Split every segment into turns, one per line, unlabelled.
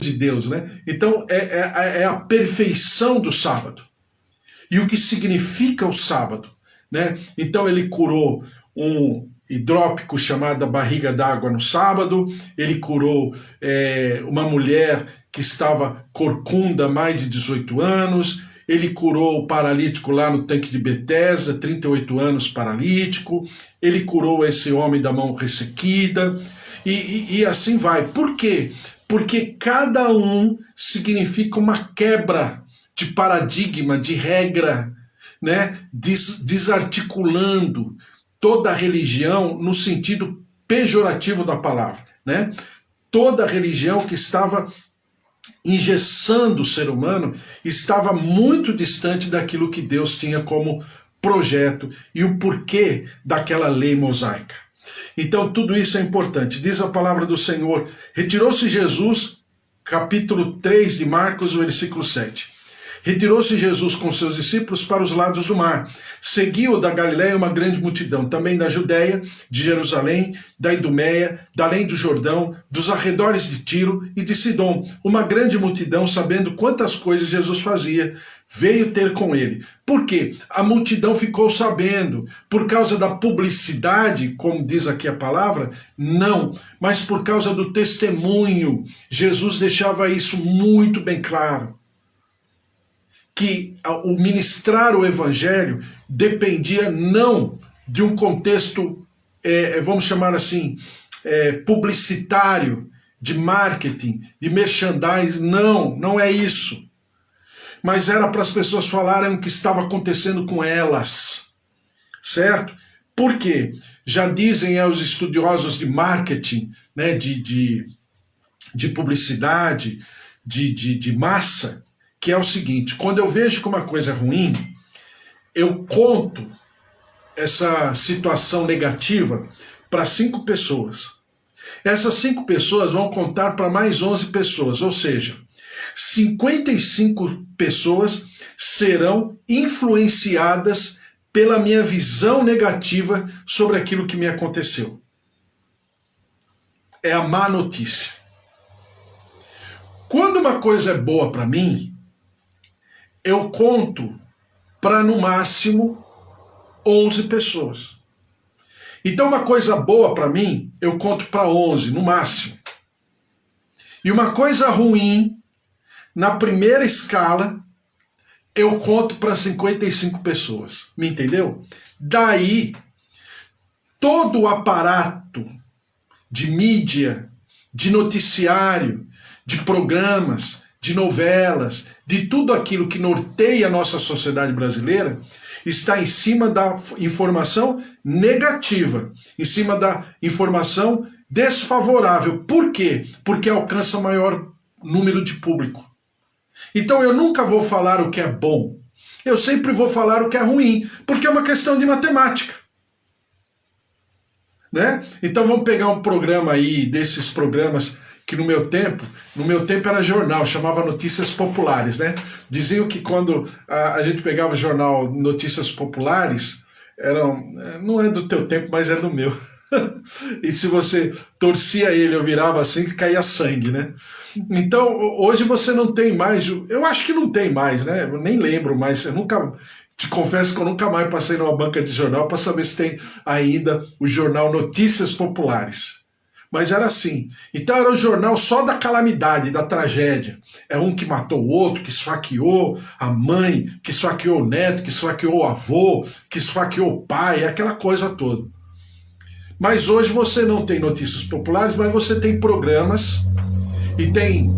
de Deus, né? Então é a perfeição do sábado. E o que significa o sábado, né? Então ele curou um hidrópico chamado barriga d'água no sábado, ele curou uma mulher que estava corcunda há mais de 18 anos, ele curou o paralítico lá no tanque de Betesda, 38 anos paralítico, ele curou esse homem da mão ressequida, e assim vai. Por quê? Porque cada um significa uma quebra de paradigma, de regra, né? Desarticulando toda a religião no sentido pejorativo da palavra, né? Toda a religião que estava engessando o ser humano estava muito distante daquilo que Deus tinha como projeto e o porquê daquela lei mosaica. Então tudo isso é importante. Diz a palavra do Senhor: retirou-se Jesus, capítulo 3 de Marcos, versículo 7. Retirou-se Jesus com seus discípulos para os lados do mar. Seguiu da Galiléia uma grande multidão, também da Judéia, de Jerusalém, da Idumeia, da além do Jordão, dos arredores de Tiro e de Sidom. Uma grande multidão, sabendo quantas coisas Jesus fazia, veio ter com ele. Por quê? A multidão ficou sabendo. Por causa da publicidade, como diz aqui a palavra? Não, mas por causa do testemunho. Jesus deixava isso muito bem claro, que o ministrar o evangelho dependia não de um contexto, vamos chamar assim, publicitário, de marketing, de merchandising. Não é isso. Mas era para as pessoas falarem o que estava acontecendo com elas, certo? Por quê? Já dizem os estudiosos de marketing, né, de publicidade, de massa, que é o seguinte: quando eu vejo que uma coisa é ruim, eu conto essa situação negativa para 5 pessoas. Essas 5 pessoas vão contar para mais 11 pessoas, ou seja, 55 pessoas serão influenciadas pela minha visão negativa sobre aquilo que me aconteceu. É a má notícia. Quando uma coisa é boa para mim, eu conto para no máximo 11 pessoas. Então uma coisa boa para mim, eu conto para 11 no máximo. E uma coisa ruim, na primeira escala, eu conto para 55 pessoas. Me entendeu? Daí, todo o aparato de mídia, de noticiário, de programas, de novelas, de tudo aquilo que norteia a nossa sociedade brasileira, está em cima da informação negativa, em cima da informação desfavorável. Por quê? Porque alcança maior número de público. Então eu nunca vou falar o que é bom, eu sempre vou falar o que é ruim, porque é uma questão de matemática, né? Então vamos pegar um programa aí, desses programas que no meu tempo era jornal, chamava Notícias Populares, né? Diziam que quando a gente pegava o jornal Notícias Populares, não é do teu tempo, mas é do meu. E se você torcia ele, eu virava assim, que caía sangue, né? Então, hoje você não tem mais, eu acho que não tem mais, né? Eu nem lembro mais, te confesso que eu nunca mais passei numa banca de jornal para saber se tem ainda o jornal Notícias Populares. Mas era assim. Então era o jornal só da calamidade, da tragédia. É um que matou o outro, que esfaqueou a mãe, que esfaqueou o neto, que esfaqueou o avô, que esfaqueou o pai, aquela coisa toda. Mas hoje você não tem notícias populares, mas você tem programas e tem,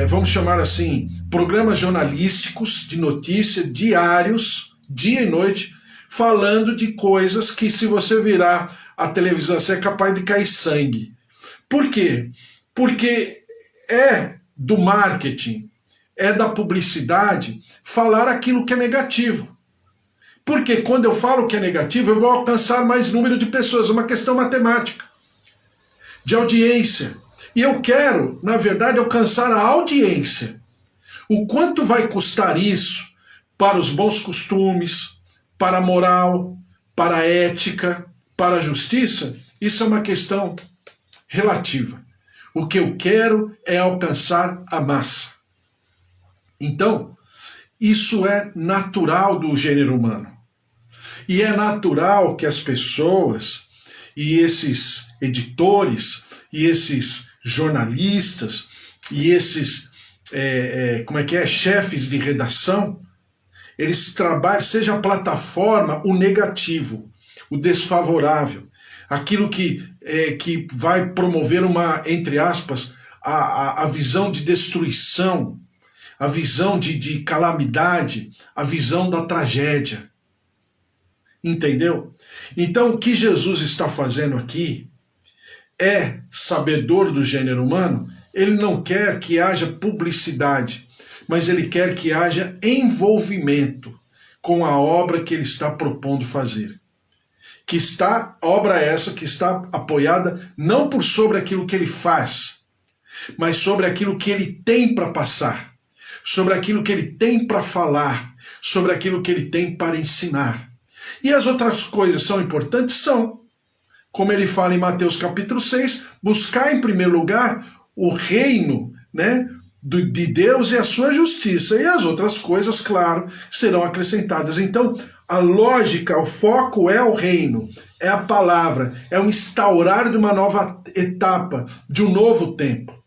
vamos chamar assim, programas jornalísticos de notícia diários, dia e noite, falando de coisas que, se você virar a televisão, você é capaz de cair sangue. Por quê? Porque é do marketing, é da publicidade falar aquilo que é negativo. Porque quando eu falo que é negativo, eu vou alcançar mais número de pessoas, uma questão matemática, de audiência. E eu quero, na verdade, alcançar a audiência. O quanto vai custar isso para os bons costumes, para a moral, para a ética, para a justiça? Isso é uma questão relativa. O que eu quero é alcançar a massa. Então, isso é natural do gênero humano. E é natural que as pessoas e esses editores e esses jornalistas e esses chefes de redação, eles trabalham, seja a plataforma, o negativo, o desfavorável, aquilo que vai promover uma, entre aspas, a visão de destruição, a visão de calamidade, a visão da tragédia. Entendeu? Então, o que Jesus está fazendo aqui é, sabedor do gênero humano, ele não quer que haja publicidade, mas ele quer que haja envolvimento com a obra que ele está propondo fazer. Obra essa que está apoiada não por sobre aquilo que ele faz, mas sobre aquilo que ele tem para passar, sobre aquilo que ele tem para falar, sobre aquilo que ele tem para ensinar. E as outras coisas são importantes? São. Como ele fala em Mateus capítulo 6, buscar em primeiro lugar o reino, né, de Deus e a sua justiça. E as outras coisas, claro, serão acrescentadas. Então, a lógica, o foco é o reino, é a palavra, é o instaurar de uma nova etapa, de um novo tempo.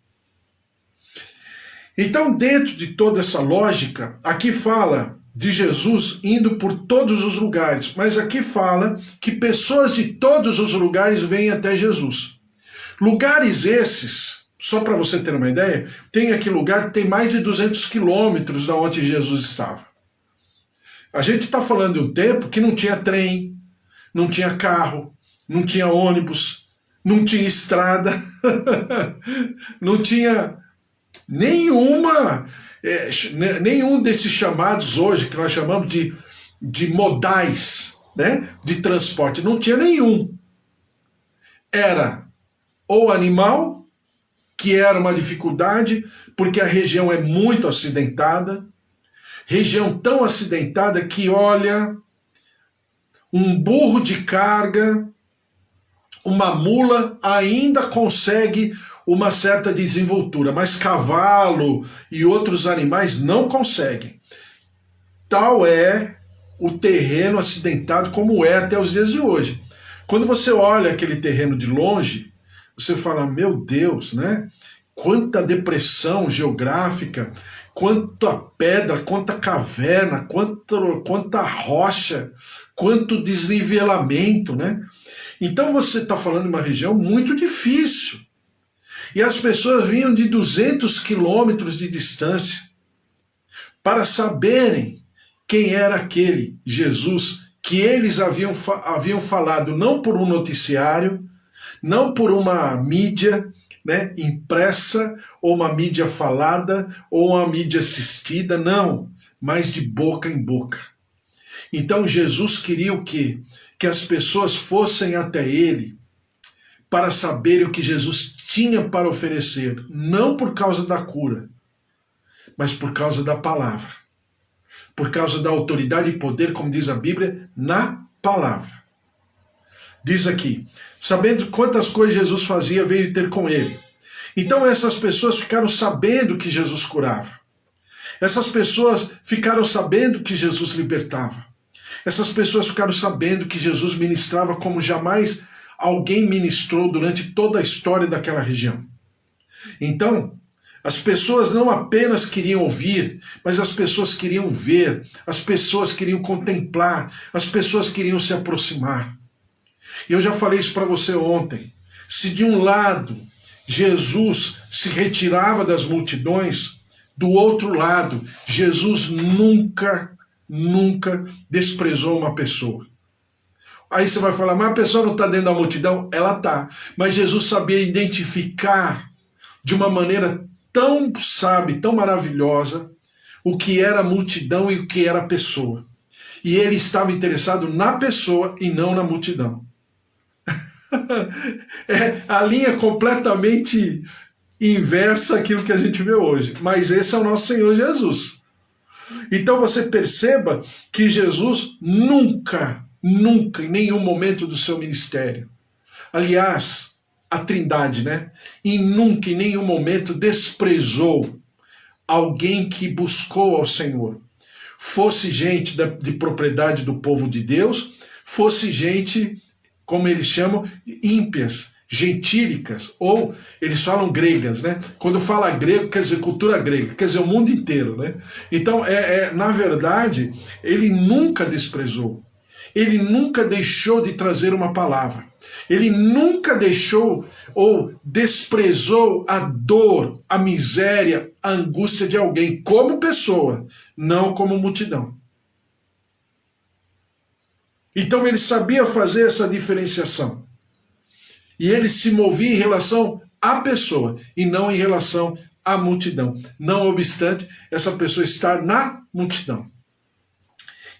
Então, dentro de toda essa lógica, aqui fala de Jesus indo por todos os lugares, mas aqui fala que pessoas de todos os lugares vêm até Jesus. Lugares esses, só para você ter uma ideia, tem aqui lugar que tem mais de 200 quilômetros da onde Jesus estava. A gente está falando de um tempo que não tinha trem, não tinha carro, não tinha ônibus, não tinha estrada, não tinha nenhum desses chamados hoje, que nós chamamos de modais, né, de transporte, não tinha nenhum. Era ou animal, que era uma dificuldade, porque a região é muito acidentada, região tão acidentada que, olha, um burro de carga, uma mula ainda consegue uma certa desenvoltura, mas cavalo e outros animais não conseguem. Tal é o terreno acidentado como é até os dias de hoje. Quando você olha aquele terreno de longe, você fala, meu Deus, né? Quanta depressão geográfica, quanta pedra, quanta caverna, quanta rocha, quanto desnivelamento, né? Então você está falando de uma região muito difícil. E as pessoas vinham de 200 quilômetros de distância para saberem quem era aquele Jesus que eles haviam falado, não por um noticiário, não por uma mídia, né, impressa, ou uma mídia falada, ou uma mídia assistida, não, mas de boca em boca. Então Jesus queria o quê? Que as pessoas fossem até ele para saberem o que Jesus tinha para oferecer, não por causa da cura, mas por causa da palavra, por causa da autoridade e poder, como diz a Bíblia, na palavra. Diz aqui, sabendo quantas coisas Jesus fazia, veio ter com ele. Então essas pessoas ficaram sabendo que Jesus curava. Essas pessoas ficaram sabendo que Jesus libertava. Essas pessoas ficaram sabendo que Jesus ministrava como jamais alguém ministrou durante toda a história daquela região. Então, as pessoas não apenas queriam ouvir, mas as pessoas queriam ver, as pessoas queriam contemplar, as pessoas queriam se aproximar. E eu já falei isso para você ontem. Se de um lado Jesus se retirava das multidões, do outro lado, Jesus nunca desprezou uma pessoa. Aí você vai falar, mas a pessoa não está dentro da multidão? Ela está. Mas Jesus sabia identificar de uma maneira tão sábia, tão maravilhosa, o que era a multidão e o que era a pessoa. E ele estava interessado na pessoa e não na multidão. É a linha completamente inversa àquilo que a gente vê hoje. Mas esse é o nosso Senhor Jesus. Então você perceba que Jesus nunca, em nenhum momento do seu ministério. Aliás, a Trindade, né? E nunca, em nenhum momento, desprezou alguém que buscou ao Senhor. Fosse gente de propriedade do povo de Deus, fosse gente, como eles chamam, ímpias, gentílicas, ou eles falam gregas, né? Quando fala grego, quer dizer cultura grega, quer dizer o mundo inteiro, né? Então, na verdade, ele nunca desprezou. Ele nunca deixou de trazer uma palavra. Ele nunca deixou ou desprezou a dor, a miséria, a angústia de alguém como pessoa, não como multidão. Então ele sabia fazer essa diferenciação. E ele se movia em relação à pessoa e não em relação à multidão. Não obstante essa pessoa estar na multidão.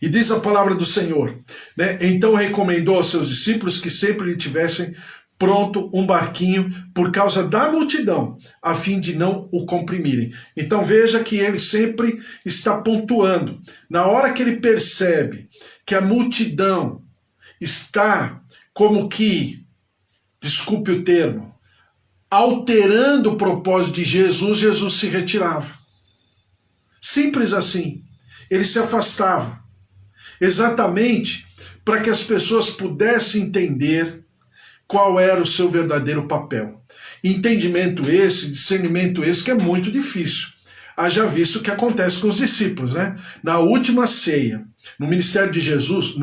E diz a palavra do Senhor, né? Então recomendou aos seus discípulos que sempre lhe tivessem pronto um barquinho por causa da multidão, a fim de não o comprimirem. Então veja que ele sempre está pontuando. Na hora que ele percebe que a multidão está como que, desculpe o termo, alterando o propósito de Jesus, Jesus se retirava. Simples assim. Ele se afastava. Exatamente para que as pessoas pudessem entender qual era o seu verdadeiro papel. Entendimento esse, discernimento esse, que é muito difícil. Haja visto o que acontece com os discípulos, né? Na última ceia, no ministério de Jesus,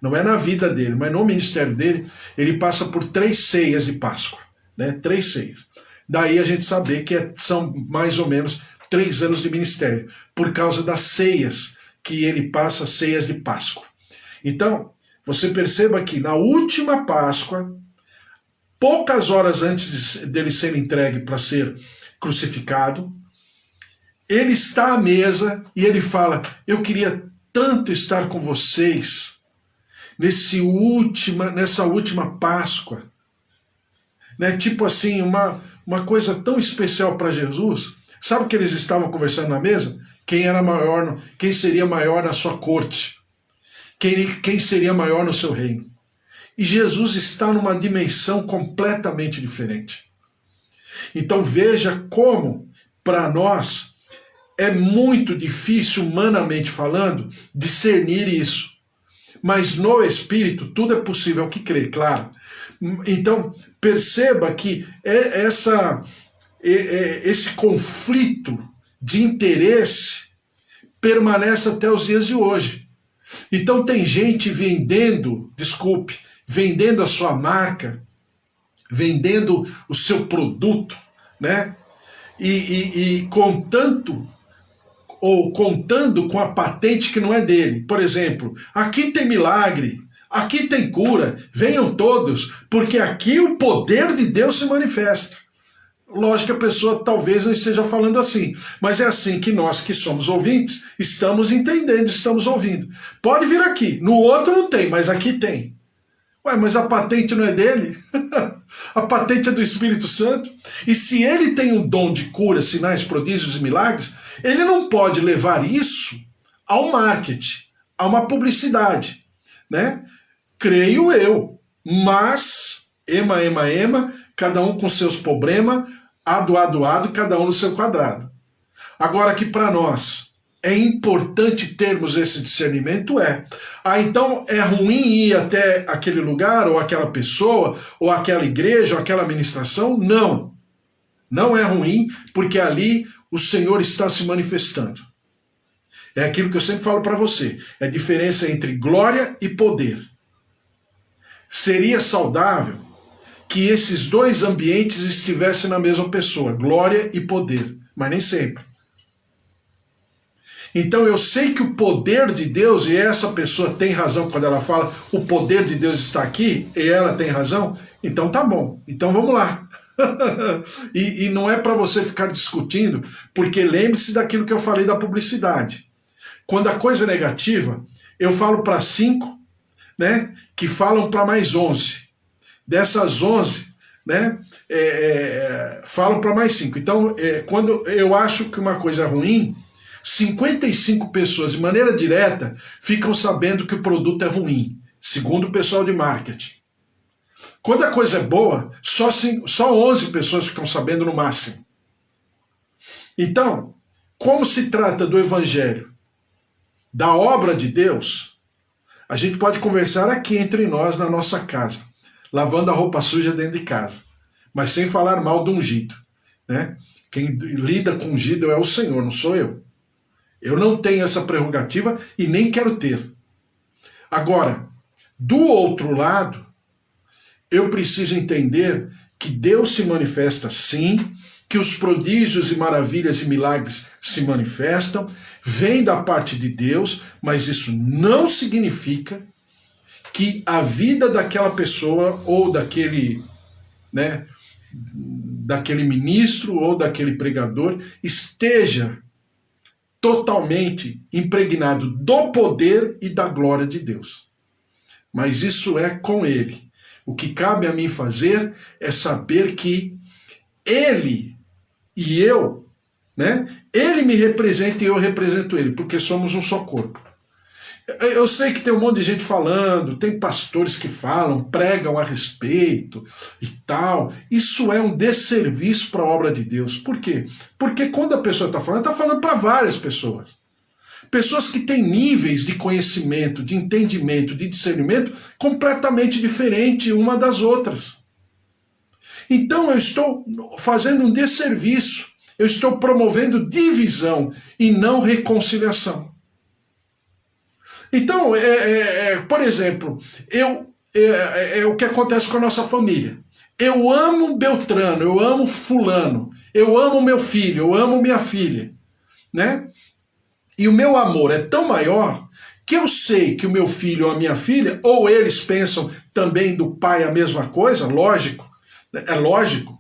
não é na vida dele, mas no ministério dele, ele passa por 3 ceias de Páscoa, né? 3 ceias. Daí a gente saber que são mais ou menos 3 anos de ministério, por causa das ceias que ele passa, ceias de Páscoa. Então, você perceba que na última Páscoa, poucas horas antes dele ser entregue para ser crucificado, ele está à mesa e ele fala: eu queria tanto estar com vocês nessa última Páscoa. Né? Tipo assim, uma coisa tão especial para Jesus. Sabe o que eles estavam conversando na mesa? Quem seria maior na sua corte? Quem seria maior no seu reino? E Jesus está numa dimensão completamente diferente. Então veja como, para nós, é muito difícil, humanamente falando, discernir isso. Mas no Espírito tudo é possível ao que crê, claro. Então perceba que esse conflito de interesse permanece até os dias de hoje. Então tem gente vendendo a sua marca, vendendo o seu produto, né? E contando com a patente que não é dele. Por exemplo, aqui tem milagre, aqui tem cura, venham todos, porque aqui o poder de Deus se manifesta. Lógico que a pessoa talvez não esteja falando assim, mas é assim que nós que somos ouvintes estamos entendendo, estamos ouvindo. Pode vir aqui, no outro não tem, mas aqui tem. Ué, mas a patente não é dele? A patente é do Espírito Santo. E se ele tem um dom de cura, sinais, prodígios e milagres, ele não pode levar isso ao marketing, a uma publicidade, né? Creio eu, mas, ema, cada um com seus problemas, ado, cada um no seu quadrado. Agora que para nós é importante termos esse discernimento, então é ruim ir até aquele lugar, ou aquela pessoa, ou aquela igreja, ou aquela administração? Não. Não é ruim, porque ali o Senhor está se manifestando. É aquilo que eu sempre falo para você, é a diferença entre glória e poder. Seria saudável que esses dois ambientes estivessem na mesma pessoa, glória e poder, mas nem sempre. Então eu sei que o poder de Deus, e essa pessoa tem razão quando ela fala o poder de Deus está aqui, e ela tem razão, então tá bom, então vamos lá. e não é para você ficar discutindo, porque lembre-se daquilo que eu falei da publicidade. Quando a coisa é negativa, eu falo para 5, né, que falam para mais 11. Dessas 11, né, falam para mais 5. Então, quando eu acho que uma coisa é ruim, 55 pessoas, de maneira direta, ficam sabendo que o produto é ruim, segundo o pessoal de marketing. Quando a coisa é boa, só 11 pessoas ficam sabendo no máximo. Então, como se trata do Evangelho, da obra de Deus, a gente pode conversar aqui entre nós, na nossa casa, lavando a roupa suja dentro de casa, mas sem falar mal do ungido, né? Quem lida com ungido é o Senhor, não sou eu. Eu não tenho essa prerrogativa e nem quero ter. Agora, do outro lado, eu preciso entender que Deus se manifesta sim, que os prodígios e maravilhas e milagres se manifestam, vem da parte de Deus, mas isso não significa que a vida daquela pessoa ou daquele, né, daquele ministro ou daquele pregador esteja totalmente impregnado do poder e da glória de Deus. Mas isso é com ele. O que cabe a mim fazer é saber que ele e eu, né? Ele me representa e eu represento ele, porque somos um só corpo. Eu sei que tem um monte de gente falando, tem pastores que falam, pregam a respeito e tal. Isso é um desserviço para a obra de Deus. Por quê? Porque quando a pessoa está falando para várias pessoas. Pessoas que têm níveis de conhecimento, de entendimento, de discernimento completamente diferentes uma das outras. Então eu estou fazendo um desserviço, eu estou promovendo divisão e não reconciliação. Então, por exemplo, o que acontece com a nossa família. Eu amo Beltrano, eu amo fulano, eu amo meu filho, eu amo minha filha, né? E o meu amor é tão maior que eu sei que o meu filho ou a minha filha, ou eles pensam também do pai a mesma coisa, lógico, é lógico.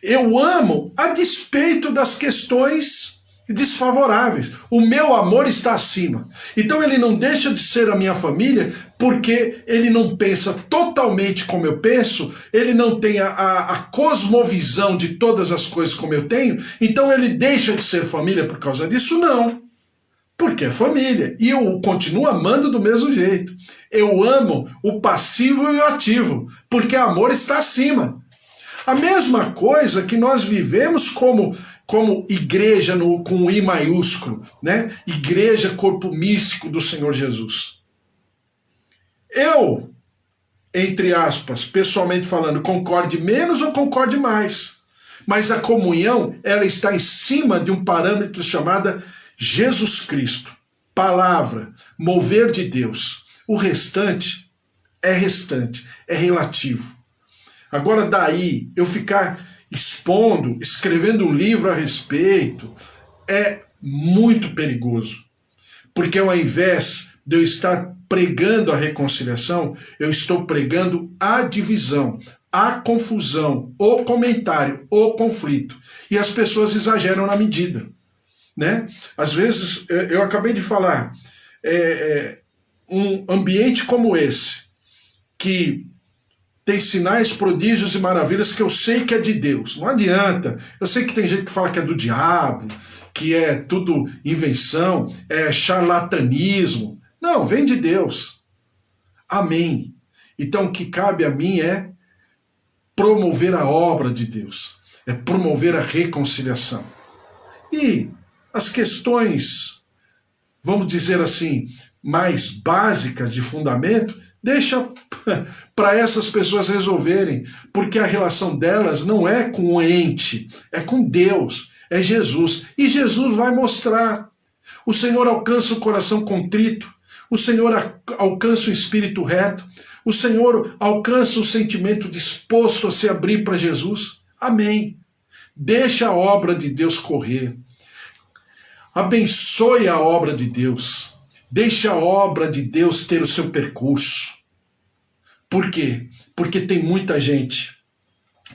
Eu amo a despeito das questões desfavoráveis. O meu amor está acima. Então ele não deixa de ser a minha família porque ele não pensa totalmente como eu penso, ele não tem a cosmovisão de todas as coisas como eu tenho, então ele deixa de ser família por causa disso? Não. Porque é família. E eu continuo amando do mesmo jeito. Eu amo o passivo e o ativo, porque amor está acima. A mesma coisa que nós vivemos como igreja com I maiúsculo, né? Igreja, corpo místico do Senhor Jesus. Eu, entre aspas, pessoalmente falando, concorde menos ou concorde mais. Mas a comunhão, ela está em cima de um parâmetro chamado Jesus Cristo. Palavra, mover de Deus. O restante, é relativo. Agora daí, eu ficar expondo, escrevendo um livro a respeito, é muito perigoso. Porque ao invés de eu estar pregando a reconciliação, eu estou pregando a divisão, a confusão, o comentário, o conflito. E as pessoas exageram na medida, né? Às vezes, eu acabei de falar, um ambiente como esse, que tem sinais, prodígios e maravilhas que eu sei que é de Deus. Não adianta. Eu sei que tem gente que fala que é do diabo, que é tudo invenção, é charlatanismo. Não, vem de Deus. Amém. Então o que cabe a mim é promover a obra de Deus, é promover a reconciliação. E as questões, vamos dizer assim, mais básicas de fundamento, deixa para essas pessoas resolverem, porque a relação delas não é com o ente, é com Deus, é Jesus. E Jesus vai mostrar. O Senhor alcança o coração contrito, o Senhor alcança o espírito reto, o Senhor alcança o sentimento disposto a se abrir para Jesus. Amém. Deixa a obra de Deus correr. Abençoe a obra de Deus. Deixa a obra de Deus ter o seu percurso. Por quê? Porque tem muita gente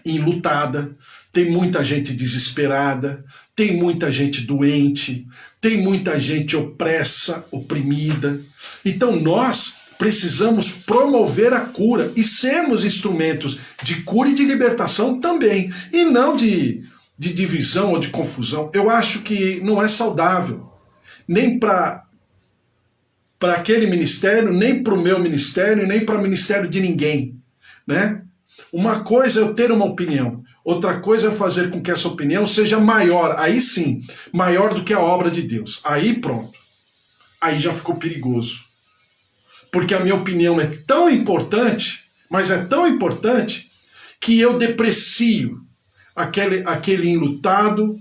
enlutada, tem muita gente desesperada, tem muita gente doente, tem muita gente opressa, oprimida. Então nós precisamos promover a cura e sermos instrumentos de cura e de libertação também, e não de divisão ou de confusão. Eu acho que não é saudável, nem para aquele ministério, nem para o meu ministério, nem para o ministério de ninguém, né? Uma coisa é eu ter uma opinião, outra coisa é fazer com que essa opinião seja maior, aí sim, maior do que a obra de Deus. Aí pronto, aí já ficou perigoso. Porque a minha opinião é tão importante, mas é tão importante, que eu deprecio aquele enlutado,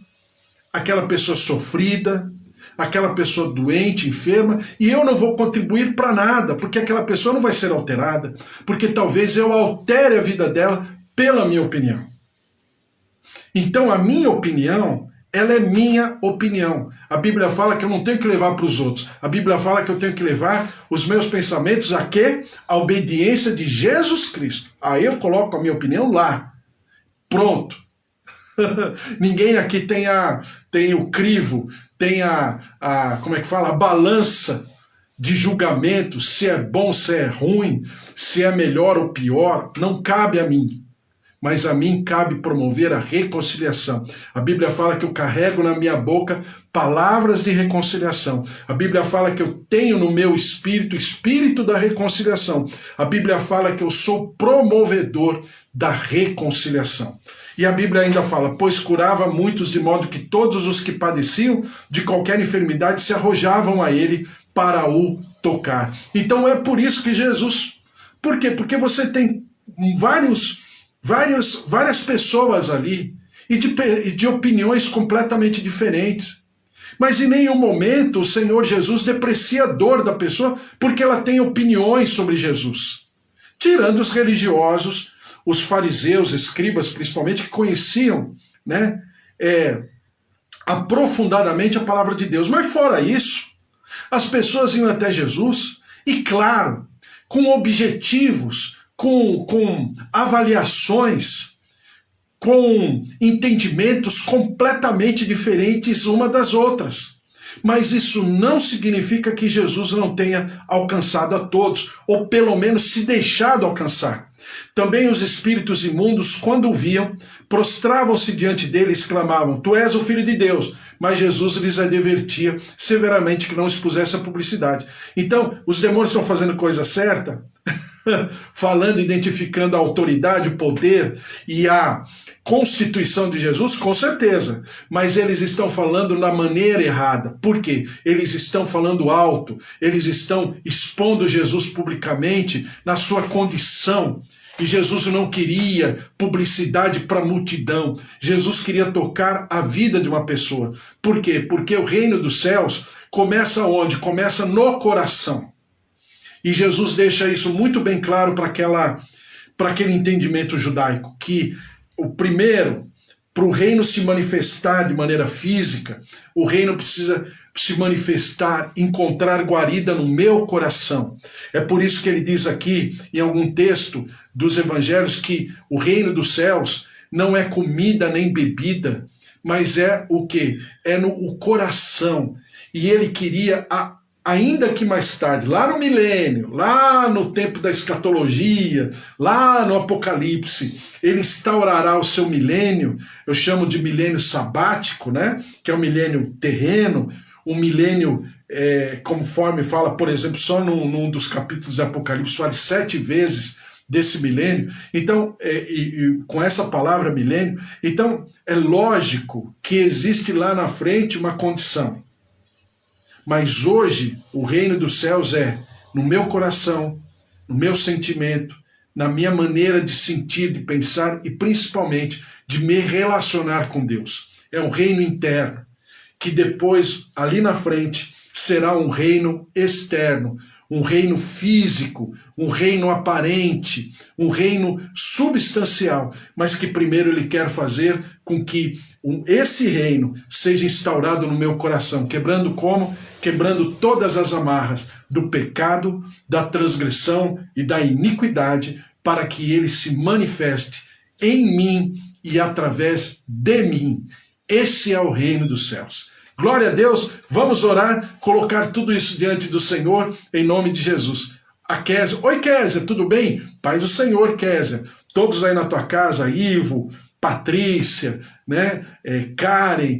aquela pessoa sofrida, aquela pessoa doente, enferma, e eu não vou contribuir para nada, porque aquela pessoa não vai ser alterada, porque talvez eu altere a vida dela pela minha opinião. Então a minha opinião, ela é minha opinião. A Bíblia fala que eu não tenho que levar para os outros. A Bíblia fala que eu tenho que levar os meus pensamentos a quê? A obediência de Jesus Cristo. Aí eu coloco a minha opinião lá. Pronto. Ninguém aqui tem o crivo, tem como é que fala? A balança de julgamento, se é bom, se é ruim, se é melhor ou pior. Não cabe a mim. Mas a mim cabe promover a reconciliação. A Bíblia fala que eu carrego na minha boca palavras de reconciliação. A Bíblia fala que eu tenho no meu espírito o espírito da reconciliação. A Bíblia fala que eu sou promovedor da reconciliação. E a Bíblia ainda fala, pois curava muitos de modo que todos os que padeciam de qualquer enfermidade se arrojavam a ele para o tocar. Então é por isso que Jesus... Por quê? Porque você tem várias pessoas ali e de opiniões completamente diferentes. Mas em nenhum momento o Senhor Jesus deprecia a dor da pessoa porque ela tem opiniões sobre Jesus. Tirando os religiosos, os fariseus, escribas principalmente, que conheciam, né, aprofundadamente a palavra de Deus. Mas fora isso, as pessoas iam até Jesus e, claro, com objetivos, com avaliações, com entendimentos completamente diferentes uma das outras. Mas isso não significa que Jesus não tenha alcançado a todos, ou pelo menos se deixado alcançar. Também os espíritos imundos, quando o viam, prostravam-se diante dele e exclamavam, tu és o Filho de Deus. Mas Jesus lhes advertia severamente que não expusesse a publicidade. Então, os demônios estão fazendo coisa certa, falando, identificando a autoridade, o poder e a constituição de Jesus, com certeza, mas eles estão falando na maneira errada. Por quê? Eles estão falando alto, eles estão expondo Jesus publicamente na sua condição. E Jesus não queria publicidade para a multidão. Jesus queria tocar a vida de uma pessoa. Por quê? Porque o reino dos céus começa onde? Começa no coração. E Jesus deixa isso muito bem claro para aquele entendimento judaico, que o primeiro, para o reino se manifestar de maneira física, o reino precisa se manifestar, encontrar guarida no meu coração. É por isso que ele diz aqui, em algum texto dos evangelhos, que o reino dos céus não é comida nem bebida, mas é o quê? É no coração. E ele queria, ainda que mais tarde, lá no milênio, lá no tempo da escatologia, lá no Apocalipse, ele instaurará o seu milênio, eu chamo de milênio sabático, né? Que é o milênio terreno, um milênio, conforme fala, por exemplo, só num dos capítulos do Apocalipse, fala 7 vezes desse milênio. Então, com essa palavra milênio, então é lógico que existe lá na frente uma condição. Mas hoje, o reino dos céus é no meu coração, no meu sentimento, na minha maneira de sentir, de pensar e principalmente de me relacionar com Deus. É um reino interno, que depois, ali na frente, será um reino externo, um reino físico, um reino aparente, um reino substancial, mas que primeiro ele quer fazer com que esse reino seja instaurado no meu coração, quebrando como? Quebrando todas as amarras do pecado, da transgressão e da iniquidade, para que ele se manifeste em mim e através de mim. Esse é o reino dos céus. Glória a Deus, vamos orar, colocar tudo isso diante do Senhor, em nome de Jesus. A Kézia, oi Kézia, tudo bem? Paz do Senhor, Kézia. Todos aí na tua casa, Ivo, Patrícia, né? Karen,